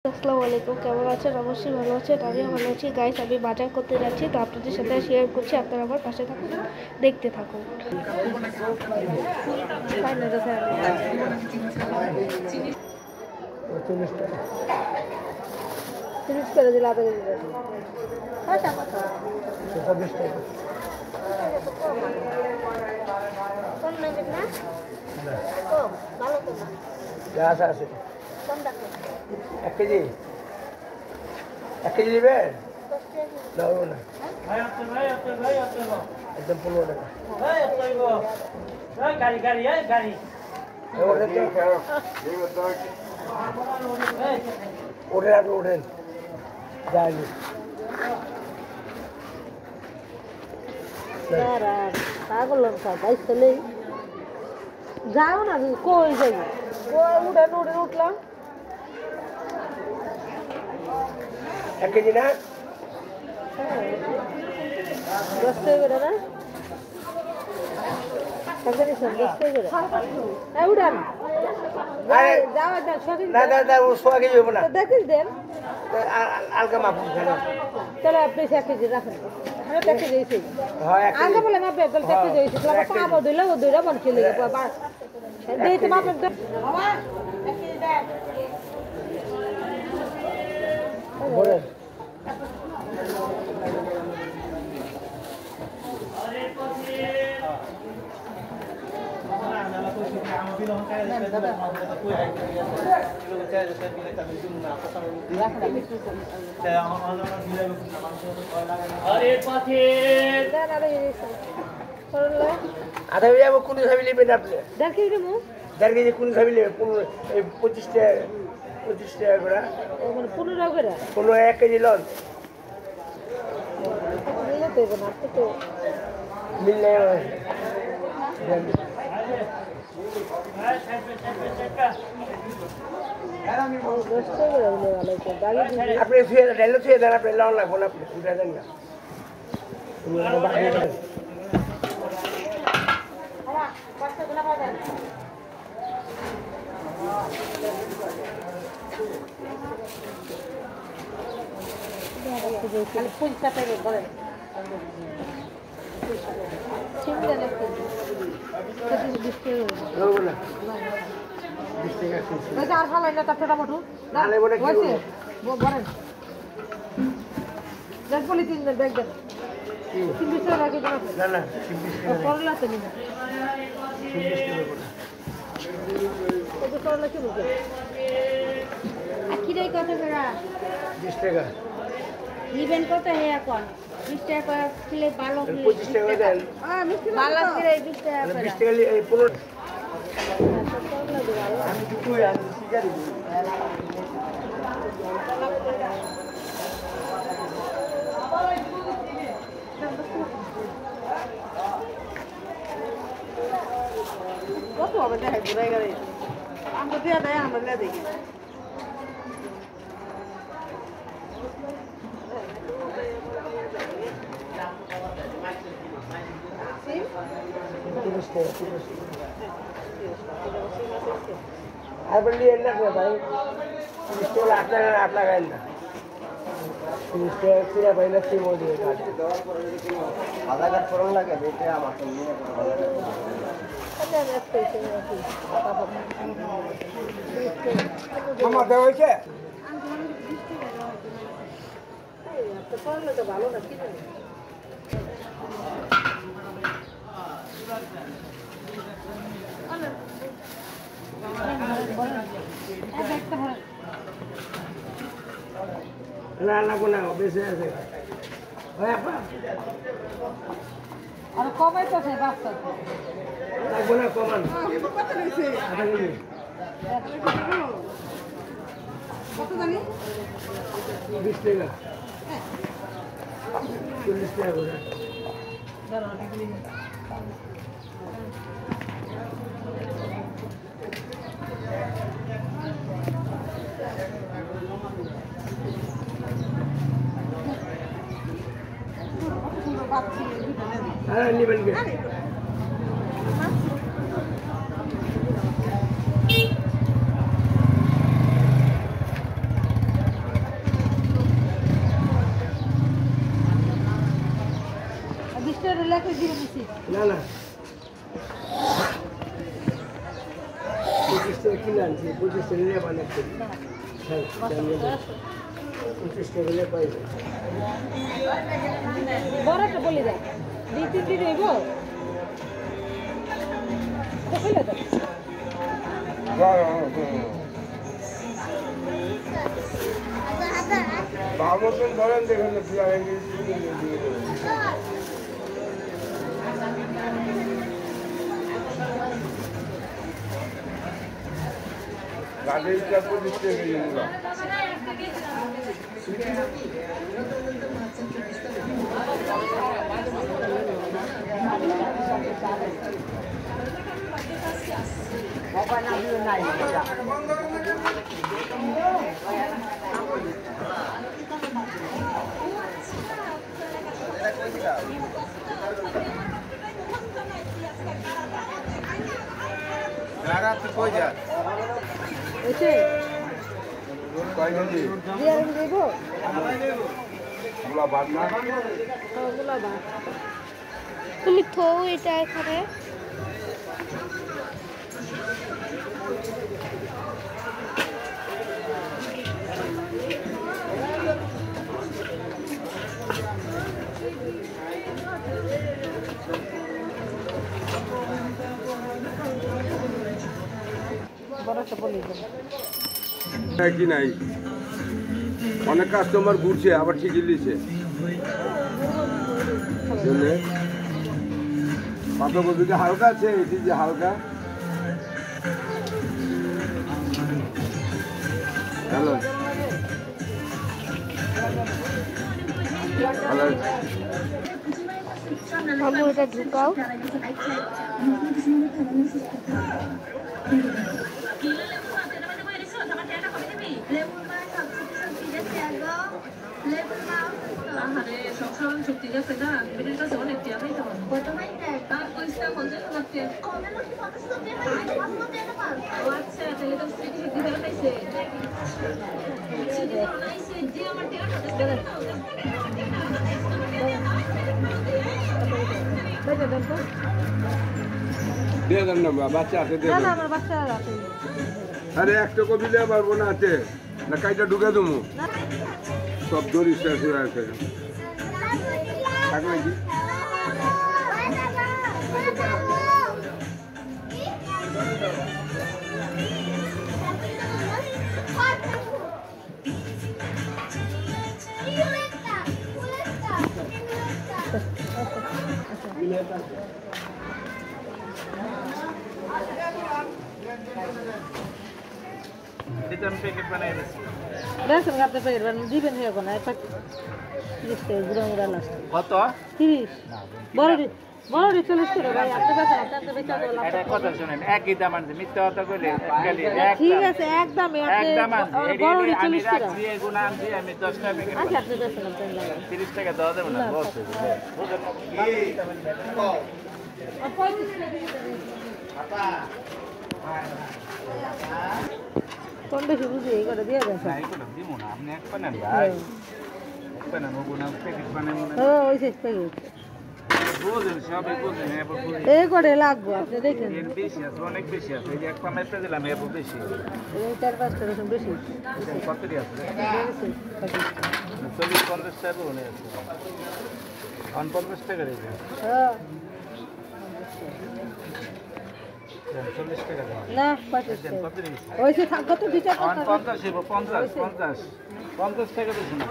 আসসালামু আলাইকুম, কেমন আছেন? অবশ্যই ভালো আছেন, আমিও ভালো আছি। গাইস, আমি বাজার করতে যাচ্ছি, তো আপনাদের সাথে শেয়ার করছি। আপনারা আমার পাশে থাকুন, দেখতে থাকুন। এক কেজি নেবেন দাও না একদম 15 টাকা ওঠেন আপনি ওঠেন যায়নি যাও না, কই যাই উঠেন উঠলাম। 1 কেজি না 10 টাকা করে না, 10 টাকা উঠান। না ও 100 কেজি হবে না দেখিস দেন, আলগা মাপুন তাহলে আপনি 1 কেজি রাখেন। আমরা 1 কেজি দিয়েছি, হ্যাঁ আলগা বলে মাপে, তাহলে 1 কেজি দিয়েছি। তাহলে পাবো দিলে ও দুইটা মন খেলে দিয়েছে মাপের। বলেন আধা কেজি কোন খাবি নেবেন আপনি? 1.5 কেজি দেবো। 1.5 কেজি কোন খাবি নেবেন? 25 টাকা 25 টাকা করে। মানে 15 করে 1 কেজি লন নিলে তো না, আপনি তো মিললে আপনি ডাইলে থুয়ে দেন, আপনি লন লাগবো না, আপনি সুবিধা দেন না। আর ভালো না, তারপরে টমেটো দেন, পলিথিন দেন, ব্যাগ দেন। 20 টাকা রাখি দেন। না না করলা তো নিন, করলা কি বলছে? কিরাই কত করে 20 টাকা নিবেন? কত হে এখন 20 টাকা করে কিলে ভালো 25 টাকা দেন। ভালো কিরাই 20 টাকা করে 20 টাকা 15 কত হবে দেখাই ঘুরাই গেলে আমরা দিয়ে দেয়, আমরা দেখি। আর বললি না ভাই 30 টাকা 8 টাকা 8 লাগাই না 30 টাকা কিরা ভাই না সেই মধ্যে আধা কাঠ ফরন লাগে এটা আমার তো নিয়ে আমার দেওয়া হয়েছে ভালো না কি জানি না লাগবো না বেশি আছে আর কমাই তো সেই বাচ্চা লাগবো না কমান আধা কেজি কত জানি 20 টাকা 40 টাকা করে হ্যাঁ নেবেন কে না না 25 টাকা কিনে আনছি 25 টাকা নিয়ে বানাচ্ছি হ্যাঁ 25 টাকা নিয়ে পাইবে বড়টা বলে দেয় 2-3 দিন হইব কইলে তো বামন ধরেন দেখেন গাড়ির চাপো দিতে গেল কই যা এসে কয় কেজি দিয়ে দেব গুলা বাদ না ওগুলো বা তুমি তো এটা এখানে বড়টা বলে দেব কি নাই অনেক কাস্টমার ঘুরছে আবার ঠিকই দিচ্ছে পাতা বলতে হালকা আছে এটি যে হালকা হ্যালো হ্যালো আমি ওটা ঢুকাও সবসময় সত্যি গেছে না মেয়েদের কাছে অনেক টিয়া পাইতে হবে আর পয়সা মধ্যে লাগছে ও আচ্ছা তাহলে তো স্মৃতি শক্তি ফেলে পাইছে আমার দিয়ে দেন না বাচ্চা আছে দিয়ে দেন আমার বাচ্চা আছে আরে একটা কবি দিলে পারবো না আছে না কাইটা ঢুকে দেবো সব দড়ি শেষ হয়ে আছে থাকলে কি দেখেন আপনি প্যাকেট বানান দিবেন এখন একটা 30 টাকা গুঁড়া গুঁড়া লাস্ট কত 30 বড় 40 টাকা ভাই আপনি বেচেন আপনি বেচা দেওয়া এটা কত শুনেন একই দাম আনছে মিথ্যা কথা কইলে ঠিক আছে একদম একদম আনছে বড় আমি 40 টাকা রাখছি এগুলো আনছি আমি 10 টাকা প্যাকেট আচ্ছা আপনি বেচেন আপনি লাগান 30 টাকা দেওয়া যাবে না লস হয়ে যাবে কোন বেশি বুঝি এই করে দিয়ে দেন না এগুলো দিব না আপনি এক পানেন ভাই এক পানেন ওগুলো প্যাকেট বানান ও ওই শেষ প্যাকেট বুঝেন সবাই বুঝেন এবার বুঝেন এই করে লাগবো আপনি দেখেন এর বেশি আছে অনেক বেশি আছে এই যে এক পানের পেয়ে দিলাম এর বেশি এই 4-5 টাকা বেশি কত দিয়ে আছে 40-50 টাকা হলে আছে 50 টাকা রেখে হ্যাঁ 40 টাকা দাও না 25 টাকা কত দিয়েছে ওইসে থাকবো তো 2-4 টাকা 50 টাকা দিচ্ছি না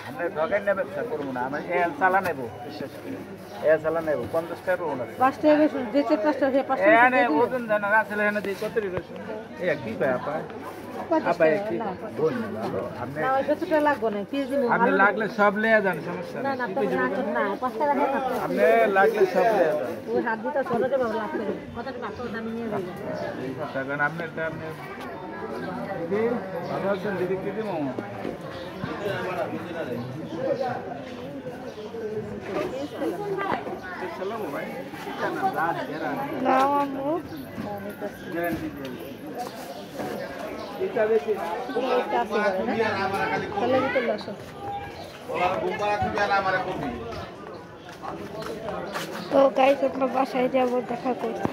আমরা ঢগাই নেবে করবো না আমরা এল চালা নেবো বিশেষ করে এল চালা নেবো 50 টাকা করবো না 5 টাকা বেশি যে 4-5 টাকা 5 টাকা এনে ওজন জানা আসলে এনে দিই কত রিবেশন এই কি ভাই আপা আপা কি বল ভালো আপনি না ওই 5 টাকা লাগবে না পিস দিমু আপনি লাগলে সব লিয়ে যান সমস্যা না না তো না 5 টাকা দিয়ে কাটতে আপনি লাগলে সব লিয়ে যান ওই হাত দিতে চলে যাবে লাগবে কত টাকা তো দাম নিয়ে যাবে এই কথা কারণ আপনি দিদি ভালো আছেন দিদি কি দিমু চলো ভাই ঠিক আছে না রাত নাও আম্মু গ্যারান্টি দিই এটা বেশি এটা আছে বলে না তাহলে দিতে বসো তো গাইস আমরা বাসায় যাবো, দেখা করছি।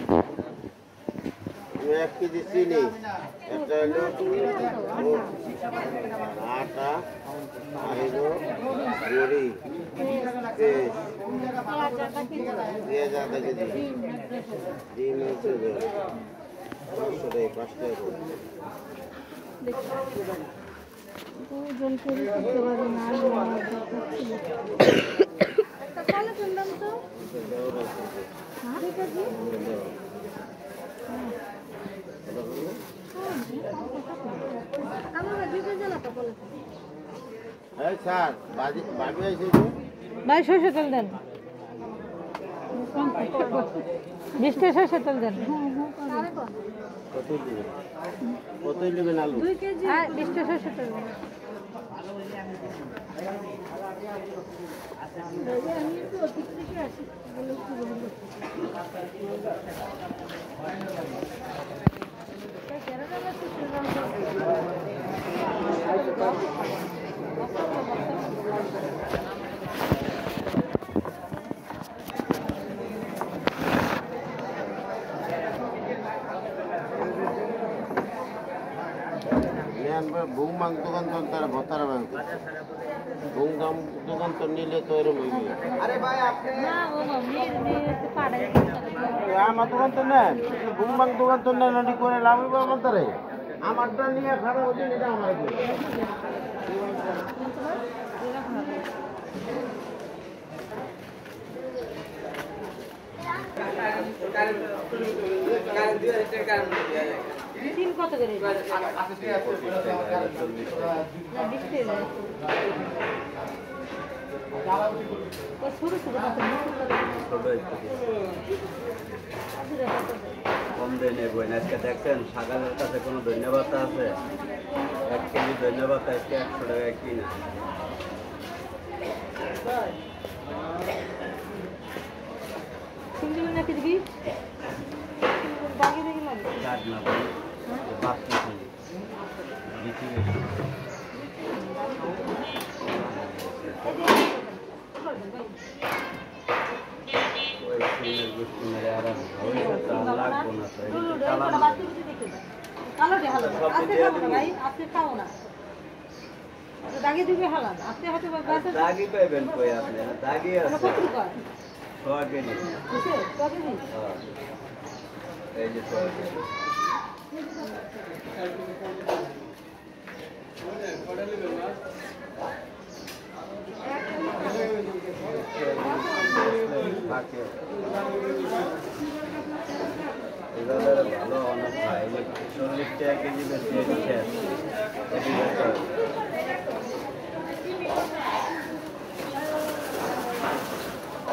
1 কেজি চিনি, একটা হলো আটা, আর হলো বড়ি, পেঁয়াজ আধা কেজি, ডিম হচ্ছে 500 টাকা, 5 টাকা করে। দুজন চুরি করতে পারে না, এই স্যার, বাবি আইছে যে? ভাই সরষের তেল দেন, 20টা সরষের তেল দেন। কতই নেবেন আলু? 20টা সরষের তেল দেন। বুংমাং দোকান তো তারা ভত্তারা ব্যাংক বুংগাম দোকান তো নিলে তো এরকম হইবে। আমার দোকান তো নেন, বুংমাং দোকান তো নেন, ওটি করে লাভ হইব আমার তারে। আমারটা নিয়ে খারাপ হচ্ছে, এটা আমার তিন কত করে? কম দিয়ে নেবো আজকে দেখছেন সাগালের কাছে কোনো ধন্যবাদ আছে? 1 কেজি ধন্যবাদ আজকে 100 টাকা কিনা। নাকি দিবি বাকি দেখি লাগে কাট না ভাই, বাস কিছু বিচি বেশি। ওই সিমের গোষ্ঠী মেরে আরাম ওই তো লাগবো না তো, এটা চালান কালোটা হালাল আজকে খাবো না ভাই, আজকে খাবো না, দাগি দিবি হালাল আজকে হয়তো গাছে দাগি পাইবেন কই আপনি? দাগি আছে কত করে 100 কেজি। বুঝছে কত দিন এই যে 100 কেজি বাকি এগুলো ভালো অনেক ভাই 40 টাকা কেজি বেশি দিচ্ছে।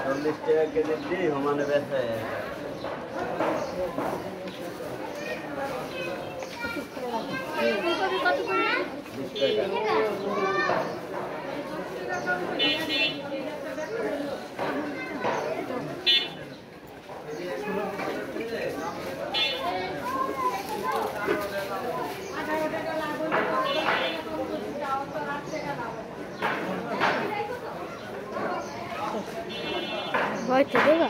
40 টাকা কেজি দিয়ে সমানে বেচে। 20 টাকা ভয় তো দেবা।